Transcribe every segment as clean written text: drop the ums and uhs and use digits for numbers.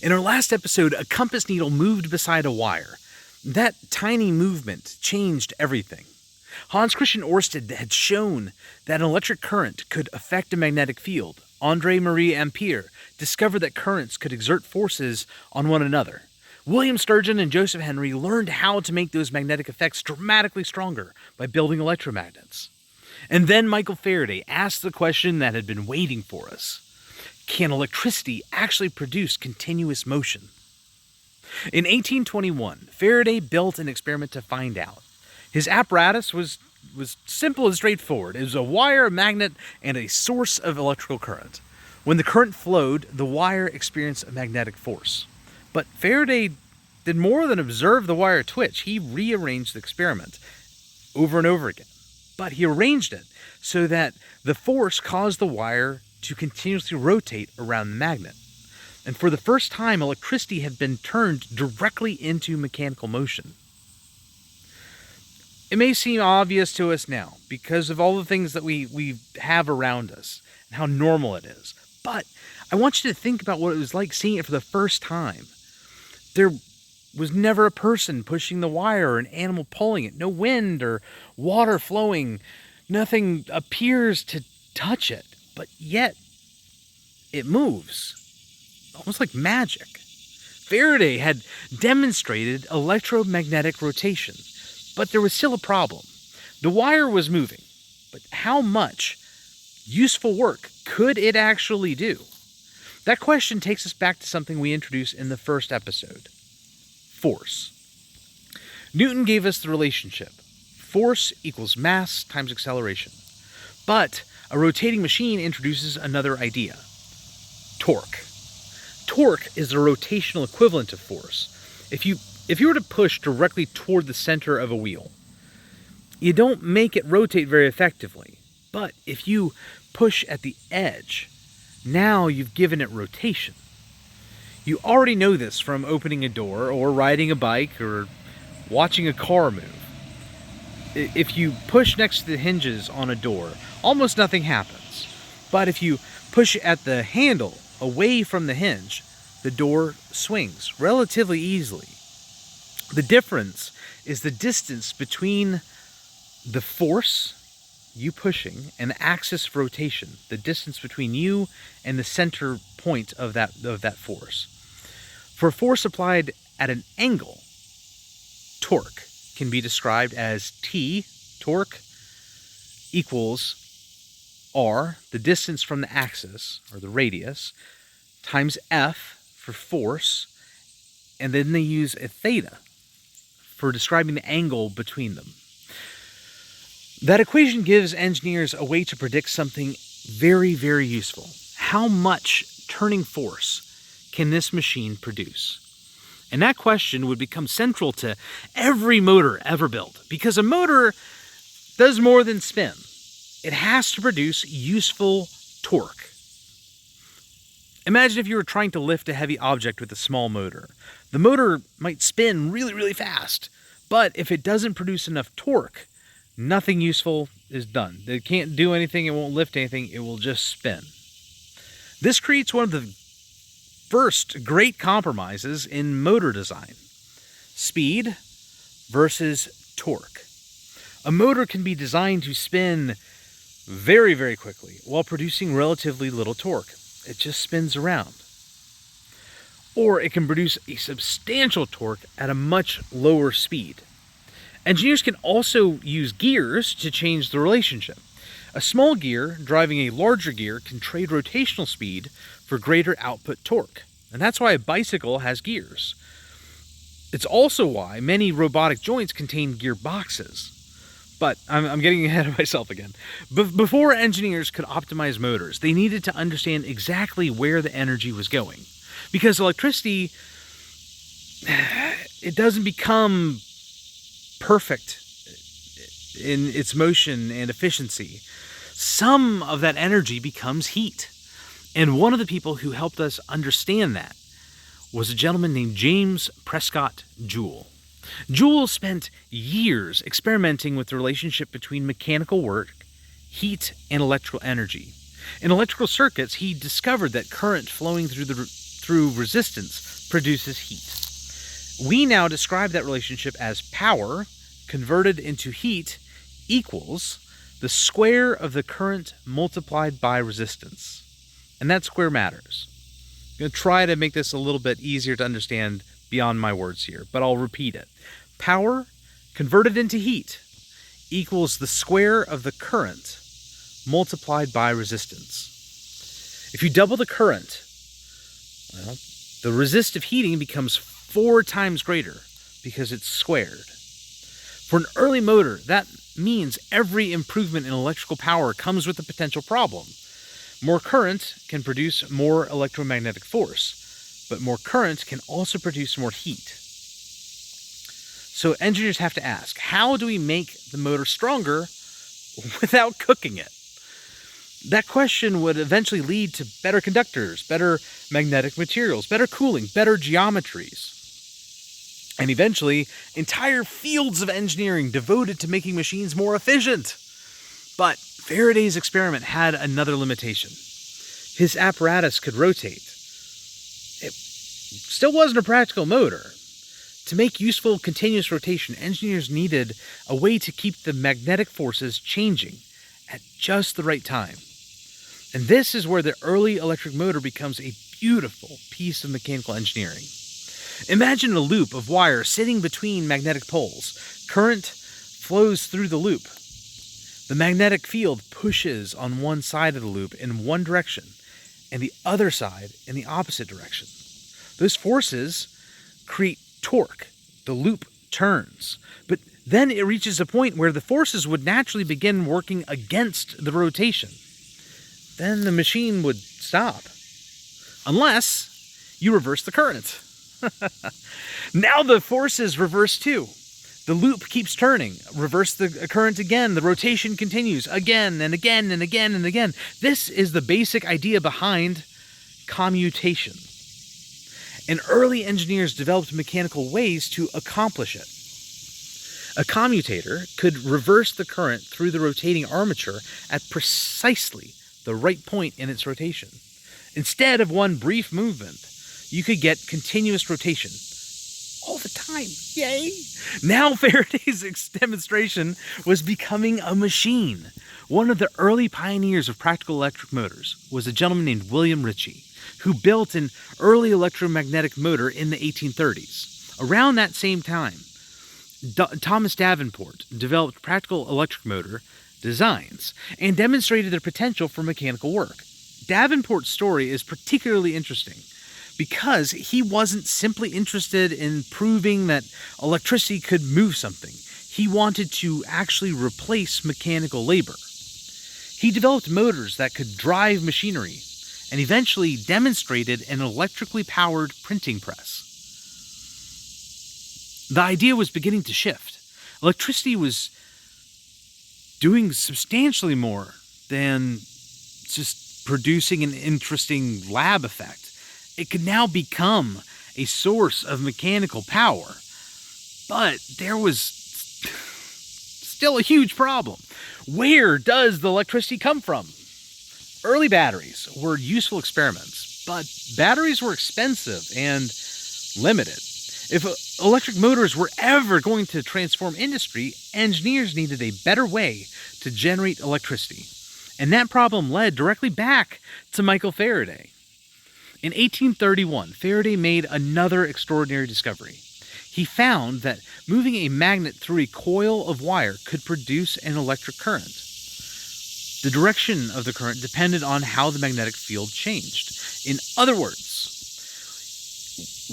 In our last episode, a compass needle moved beside a wire. That tiny movement changed everything. Hans Christian Ørsted had shown that an electric current could affect a magnetic field. André-Marie Ampère discovered that currents could exert forces on one another. William Sturgeon and Joseph Henry learned how to make those magnetic effects dramatically stronger by building electromagnets. And then Michael Faraday asked the question that had been waiting for us. Can electricity actually produce continuous motion? In 1821, Faraday built an experiment to find out. His apparatus was simple and straightforward. It was a wire, a magnet, and a source of electrical current. When the current flowed, the wire experienced a magnetic force. But Faraday did more than observe the wire twitch. He rearranged the experiment over and over again. But he arranged it so that the force caused the wire to continuously rotate around the magnet. And for the first time, electricity had been turned directly into mechanical motion. It may seem obvious to us now because of all the things that we have around us and how normal it is. But I want you to think about what it was like seeing it for the first time. There was never a person pushing the wire or an animal pulling it. No wind or water flowing. Nothing appears to touch it. But yet, it moves. Almost like magic. Faraday had demonstrated electromagnetic rotation. But there was still a problem. The wire was moving. But how much useful work could it actually do? That question takes us back to something we introduced in the first episode. Force. Newton gave us the relationship. Force equals mass times acceleration. But a rotating machine introduces another idea. Torque. Torque is the rotational equivalent of force. If you were to push directly toward the center of a wheel, you don't make it rotate very effectively. But if you push at the edge, now you've given it rotation. You already know this from opening a door or riding a bike or watching a car move. If you push next to the hinges on a door, almost nothing happens. But if you push at the handle away from the hinge, the door swings relatively easily. The difference is the distance between the force, you pushing, and the axis of rotation, the distance between you and the center point of that force. For force applied at an angle, torque can be described as T, torque, equals R, the distance from the axis, or the radius, times F for force, and then they use a theta for describing the angle between them. That equation gives engineers a way to predict something very, very useful. How much turning force can this machine produce? And that question would become central to every motor ever built, because a motor does more than spin. It has to produce useful torque. Imagine if you were trying to lift a heavy object with a small motor. The motor might spin really, really fast, but if it doesn't produce enough torque, nothing useful is done. It can't do anything, it won't lift anything, it will just spin. This creates one of the first great compromises in motor design. Speed versus torque. A motor can be designed to spin very, very quickly while producing relatively little torque. It just spins around. Or it can produce a substantial torque at a much lower speed. Engineers can also use gears to change the relationship. A small gear driving a larger gear can trade rotational speed for greater output torque. And that's why a bicycle has gears. It's also why many robotic joints contain gearboxes. But I'm getting ahead of myself again. Before engineers could optimize motors, they needed to understand exactly where the energy was going. Because electricity, it doesn't become perfect in its motion and efficiency. Some of that energy becomes heat. And one of the people who helped us understand that was a gentleman named James Prescott Joule. Joule spent years experimenting with the relationship between mechanical work, heat, and electrical energy. In electrical circuits, he discovered that current flowing through resistance produces heat. We now describe that relationship as power converted into heat equals the square of the current multiplied by resistance. And that square matters. I'm going to try to make this a little bit easier to understand beyond my words here, but I'll repeat it. Power converted into heat equals the square of the current multiplied by resistance. If you double the current, well, the resistive heating becomes 4 times greater because it's squared. For an early motor, that means every improvement in electrical power comes with a potential problem. More current can produce more electromagnetic force, but more current can also produce more heat. So engineers have to ask, how do we make the motor stronger without cooking it? That question would eventually lead to better conductors, better magnetic materials, better cooling, better geometries, and eventually entire fields of engineering devoted to making machines more efficient. But Faraday's experiment had another limitation. His apparatus could rotate. It still wasn't a practical motor. To make useful continuous rotation, engineers needed a way to keep the magnetic forces changing at just the right time. And this is where the early electric motor becomes a beautiful piece of mechanical engineering. Imagine a loop of wire sitting between magnetic poles. Current flows through the loop. The magnetic field pushes on one side of the loop in one direction and the other side in the opposite direction. Those forces create torque. The loop turns. But then it reaches a point where the forces would naturally begin working against the rotation. Then the machine would stop. Unless you reverse the current. Now the forces reverse too. The loop keeps turning. Reverse the current again. The rotation continues again and again and again and again. This is the basic idea behind commutation. And early engineers developed mechanical ways to accomplish it. A commutator could reverse the current through the rotating armature at precisely the right point in its rotation. Instead of one brief movement, you could get continuous rotation all the time. Yay! Now Faraday's demonstration was becoming a machine. One of the early pioneers of practical electric motors was a gentleman named William Ritchie, who built an early electromagnetic motor in the 1830s. Around that same time, Thomas Davenport developed practical electric motor designs and demonstrated their potential for mechanical work. Davenport's story is particularly interesting because he wasn't simply interested in proving that electricity could move something. He wanted to actually replace mechanical labor. He developed motors that could drive machinery and eventually demonstrated an electrically powered printing press. The idea was beginning to shift. Electricity was doing substantially more than just producing an interesting lab effect. It could now become a source of mechanical power. But there was still a huge problem. Where does the electricity come from? Early batteries were useful experiments, but batteries were expensive and limited. If electric motors were ever going to transform industry, engineers needed a better way to generate electricity. And that problem led directly back to Michael Faraday. In 1831, Faraday made another extraordinary discovery. He found that moving a magnet through a coil of wire could produce an electric current. The direction of the current depended on how the magnetic field changed. In other words,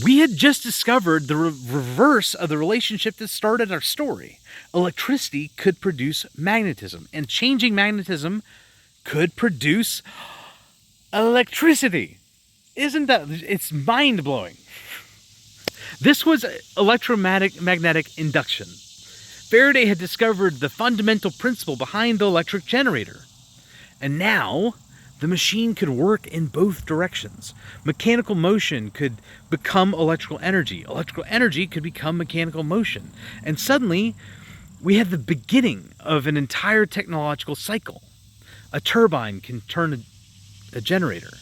we had just discovered the reverse of the relationship that started our story. Electricity could produce magnetism, and changing magnetism could produce electricity. Isn't that, it's mind-blowing. This was electromagnetic induction. Faraday had discovered the fundamental principle behind the electric generator. And now, the machine could work in both directions. Mechanical motion could become electrical energy. Electrical energy could become mechanical motion. And suddenly, we had the beginning of an entire technological cycle. A turbine can turn a generator.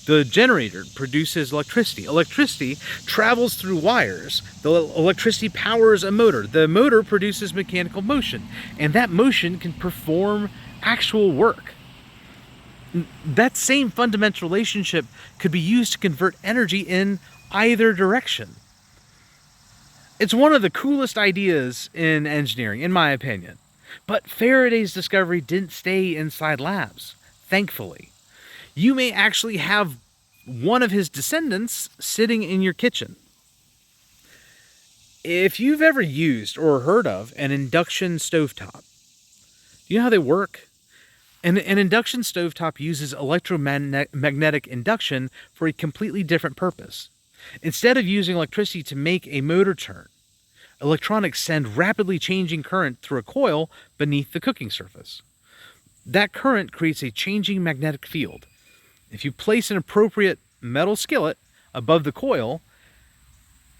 The generator produces electricity. Electricity travels through wires. The electricity powers a motor. The motor produces mechanical motion, and that motion can perform actual work. That same fundamental relationship could be used to convert energy in either direction. It's one of the coolest ideas in engineering, in my opinion. But Faraday's discovery didn't stay inside labs, thankfully. You may actually have one of his descendants sitting in your kitchen. If you've ever used or heard of an induction stovetop, do you know how they work? An induction stovetop uses electromagnetic induction for a completely different purpose. Instead of using electricity to make a motor turn, electronics send rapidly changing current through a coil beneath the cooking surface. That current creates a changing magnetic field. If you place an appropriate metal skillet above the coil,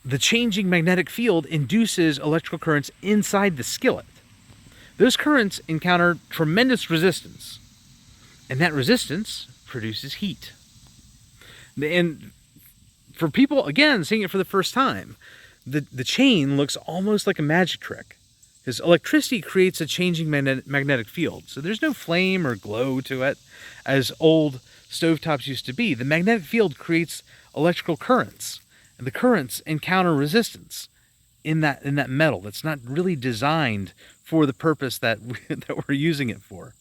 the changing magnetic field induces electrical currents inside the skillet. Those currents encounter tremendous resistance, and that resistance produces heat. And for people, again, seeing it for the first time, the chain looks almost like a magic trick, because electricity creates a changing magnetic field. So there's no flame or glow to it, as old stovetops used to be. The magnetic field creates electrical currents, and the currents encounter resistance in that metal that's not really designed for the purpose that we're using it for.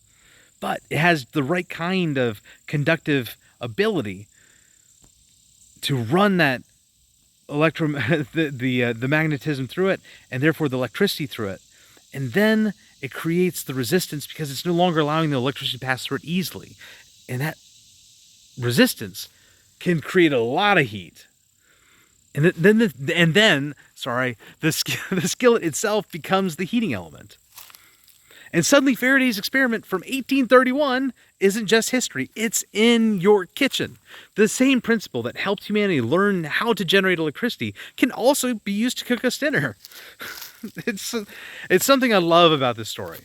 But it has the right kind of conductive ability to run that the magnetism through it, and therefore the electricity through it. And then it creates the resistance because it's no longer allowing the electricity to pass through it easily. And that resistance can create a lot of heat. And then the skillet itself becomes the heating element. And suddenly Faraday's experiment from 1831 isn't just history, it's in your kitchen. The same principle that helped humanity learn how to generate electricity can also be used to cook us dinner. It's something I love about this story,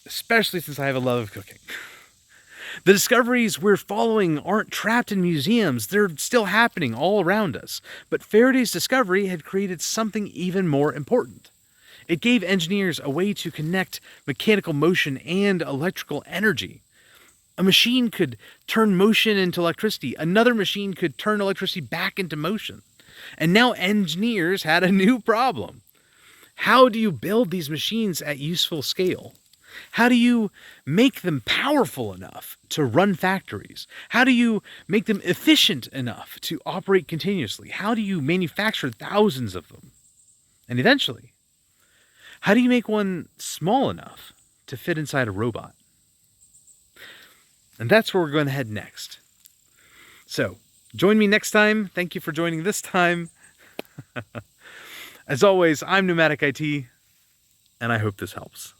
especially since I have a love of cooking. The discoveries we're following aren't trapped in museums. They're still happening all around us. But Faraday's discovery had created something even more important. It gave engineers a way to connect mechanical motion and electrical energy. A machine could turn motion into electricity. Another machine could turn electricity back into motion. And now engineers had a new problem. How do you build these machines at useful scale? How do you make them powerful enough to run factories? How do you make them efficient enough to operate continuously? How do you manufacture thousands of them? And eventually, how do you make one small enough to fit inside a robot? And that's where we're going to head next. So, join me next time. Thank you for joining this time. As always, I'm Pneumatic IT, and I hope this helps.